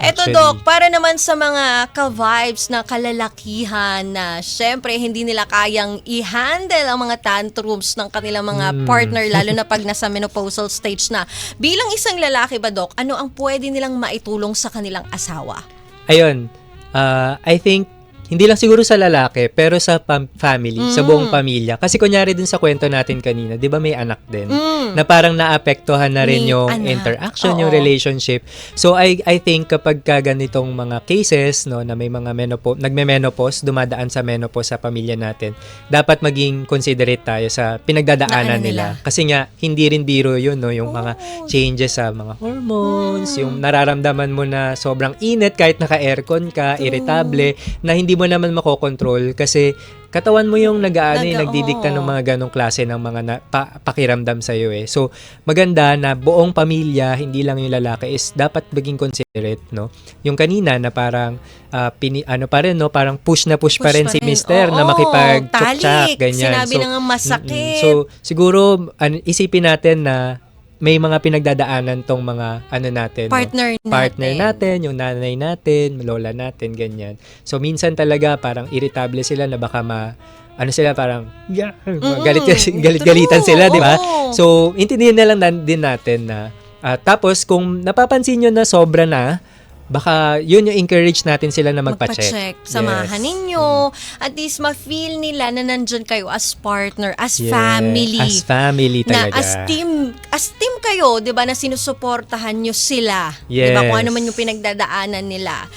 Eto, actually. Doc, para naman sa mga ka-vibes na kalalakihan na syempre hindi nila kayang i-handle ang mga tantrums ng kanilang mga partner, lalo na pag nasa menopausal stage na. Bilang isang lalaki ba, Doc, ano ang pwede nilang maitulong sa kanilang asawa? Ayun, I think, hindi lang siguro sa lalaki, pero sa family, sa buong pamilya. Kasi kunyari dun sa kwento natin kanina, di ba may anak din? Na parang naapektuhan na rin May yung anak. interaction, Oo. yung relationship. So, I think kapag ka ganitong mga cases, no, na may mga nagme-menopause, dumadaan sa menopause sa pamilya natin, dapat maging considerate tayo sa pinagdadaanan Na ano nila. nila. Kasi nga, hindi rin biro yun, no, yung mga changes sa mga hormones, yung nararamdaman mo na sobrang init kahit naka-aircon ka, irritable, na hindi mo naman makokontrol kasi katawan mo yung nagdidikta ng oo. mga ganong klase ng mga pakiramdam sa iyo eh. So, maganda na buong pamilya, hindi lang yung lalaki, is dapat maging considerate, no? Yung kanina na parang pa rin, no? Parang push pa rin si mister na Oo, makipag-chok-chak, talik. ganyan. Sinabi na nga masakit. So, siguro isipin natin na may mga pinagdadaanan tong mga natin, no? Partner natin, yung nanay natin, lola natin, ganyan. So, minsan talaga parang irritable sila na baka sila parang galit-galitan sila, di ba? Oo. So, intindihin na lang din natin na tapos kung napapansin nyo na sobra na, baka yun yung encourage natin sila na magpa-check. Samahan ninyo. At least ma-feel nila na nandyan kayo as partner, as family. As family Na talaga. as team kayo, 'di ba, na sinusuportahan nyo sila. 'Di ba, kung ano man yung pinagdadaanan nila.